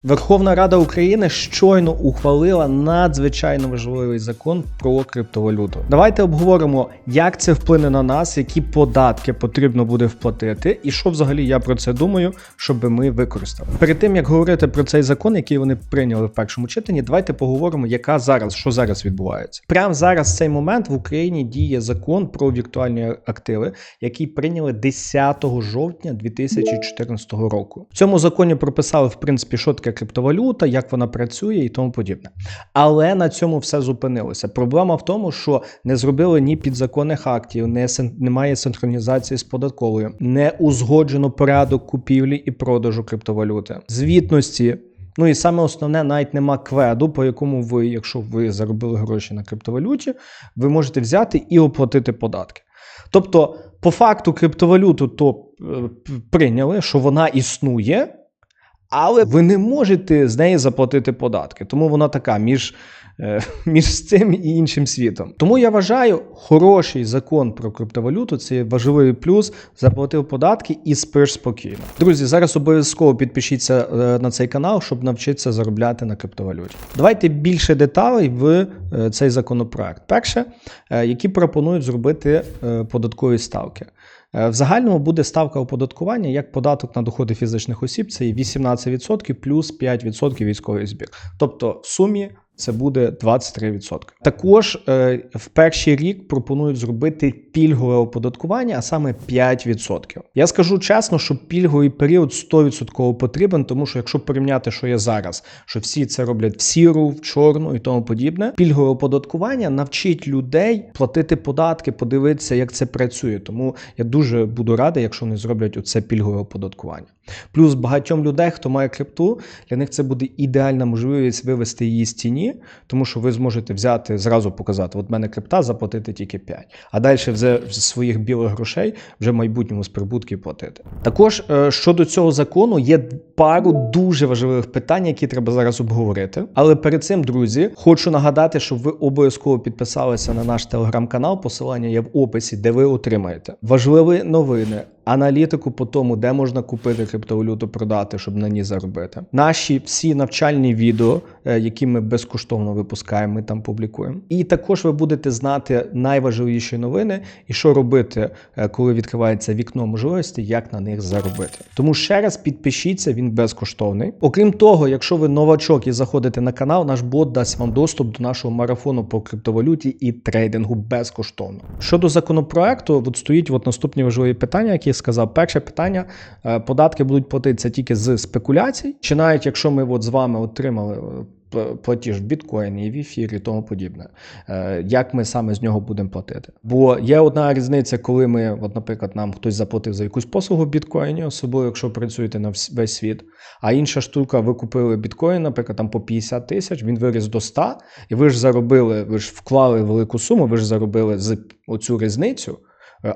Верховна Рада України щойно ухвалила надзвичайно важливий закон про криптовалюту. Давайте обговоримо, як це вплине на нас, які податки потрібно буде вплатити, і що взагалі я про це думаю, щоб ми використали. Перед тим, як говорити про цей закон, який вони прийняли в першому читанні, давайте поговоримо, що зараз відбувається. Прямо зараз в цей момент в Україні діє закон про віртуальні активи, який прийняли 10 жовтня 2014 року. В цьому законі прописали, в принципі, що таке криптовалюта, як вона працює і тому подібне. Але на цьому все зупинилося. Проблема в тому, що не зробили ні підзаконних актів, немає синхронізації з податковою, не узгоджено порядок купівлі і продажу криптовалюти, звітності. Ну і саме основне, навіть нема кведу, по якому ви, якщо ви заробили гроші на криптовалюті, ви можете взяти і оплатити податки. Тобто, по факту криптовалюту то прийняли, що вона існує, але ви не можете з неї заплатити податки. Тому вона така між цим і іншим світом. Тому я вважаю, хороший закон про криптовалюту – це важливий плюс, заплатив податки і спиш спокійно. Друзі, зараз обов'язково підпишіться на цей канал, щоб навчитися заробляти на криптовалюті. Давайте більше деталей в цей законопроект. Перше, які пропонують зробити податкові ставки. В загальному буде ставка оподаткування як податок на доходи фізичних осіб, це 18% плюс 5% військовий збір. Тобто в сумі це буде 23%. Також в перший рік пропонують зробити пільгове оподаткування, а саме 5%. Я скажу чесно, що пільговий період 100% потрібен, тому що якщо порівняти, що є зараз, що всі це роблять в сіру, в чорну і тому подібне, пільгове оподаткування навчить людей платити податки, подивитися, як це працює. Тому я дуже буду радий, якщо вони зроблять оце пільгове оподаткування. Плюс багатьом людей, хто має крипту, для них це буде ідеальна можливість вивести її з тіні, тому що ви зможете взяти, зразу показати, от в мене крипта, заплатити тільки 5. А далі вже з своїх білих грошей вже в майбутньому з прибутків платити. Також щодо цього закону є пару дуже важливих питань, які треба зараз обговорити. Але перед цим, друзі, хочу нагадати, щоб ви обов'язково підписалися на наш телеграм-канал, посилання є в описі, де ви отримаєте важливі новини, аналітику по тому, де можна купити криптовалюту, продати, щоб на ній заробити. Наші всі навчальні відео, які ми безкоштовно випускаємо, ми там публікуємо. І також ви будете знати найважливіші новини і що робити, коли відкривається вікно можливостей, як на них заробити. Тому ще раз підпишіться, він безкоштовний. Окрім того, якщо ви новачок і заходите на канал, наш бот дасть вам доступ до нашого марафону по криптовалюті і трейдингу безкоштовно. Щодо законопроекту, от стоїть наступні важливі питання, які я сказав. Перше питання, податки будуть платитися тільки з спекуляцій, чи навіть якщо ми з вами отримали платіж в біткоїні, в ефірі і тому подібне. Як ми саме з нього будемо платити? Бо є одна різниця, коли ми, наприклад, нам хтось заплатив за якусь послугу в біткоїні, особливо якщо працюєте на весь світ, а інша штука, ви купили біткоін, наприклад, там по 50 тисяч, він виріс до 100, і ви ж заробили, ви ж вклали велику суму, ви ж заробили з оцю різницю.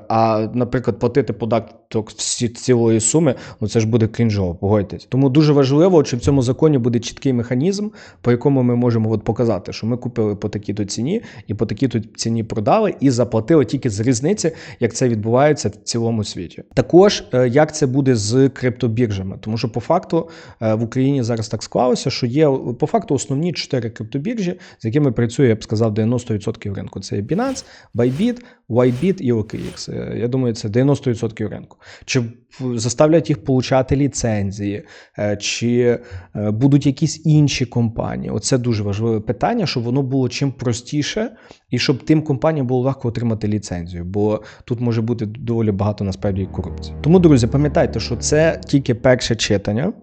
А, наприклад, платити податок цілої суми, це ж буде крінжово, погодьтесь. Тому дуже важливо, що в цьому законі буде чіткий механізм, по якому ми можемо показати, що ми купили по такій-то ціні і по такій-то ціні продали і заплатили тільки з різниці, як це відбувається в цілому світі. Також, як це буде з криптобіржами, тому що по факту в Україні зараз так склалося, що є по факту основні 4 криптобіржі, з якими працює, я б сказав, 90% ринку. Це Binance, Bybit, YBit і OKX. Я думаю, це 90% ринку. Чи заставлять їх получати ліцензії, чи будуть якісь інші компанії. Оце дуже важливе питання, щоб воно було чим простіше і щоб тим компаніям було легко отримати ліцензію, бо тут може бути доволі багато насправді корупції. Тому, друзі, пам'ятайте, що це тільки перше читання.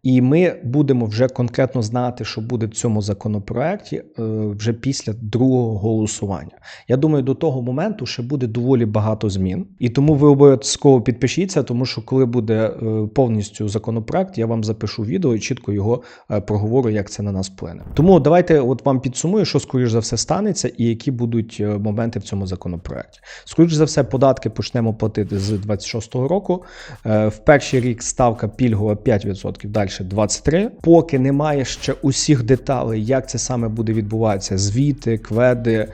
І ми будемо вже конкретно знати, що буде в цьому законопроекті вже після другого голосування. Я думаю, до того моменту ще буде доволі багато змін. І тому ви обов'язково підпишіться, тому що коли буде повністю законопроект, я вам запишу відео і чітко його проговорю, як це на нас вплине. Тому давайте вам підсумую, що скоріш за все станеться і які будуть моменти в цьому законопроекті. Скоріш за все, податки почнемо платити з 26-го року. В перший рік ставка пільгова 5%, далі далі 23. Поки немає ще усіх деталей, як це саме буде відбуватися, звіти, кведи,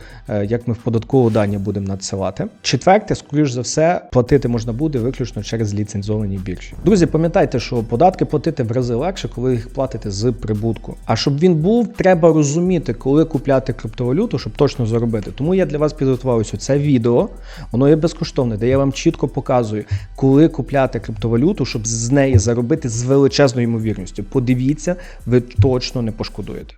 як ми в податкову дані будемо надсилати. Четверте, скоріш за все, платити можна буде виключно через ліцензовані біржі. Друзі, пам'ятайте, що податки платити в рази легше, коли їх платите з прибутку. А щоб він був, треба розуміти, коли купляти криптовалюту, щоб точно заробити. Тому я для вас підготував ось це відео, воно є безкоштовне, де я вам чітко показую, коли купляти криптовалюту, щоб з неї заробити з величезною ймовірністю. Подивіться, ви точно не пошкодуєте.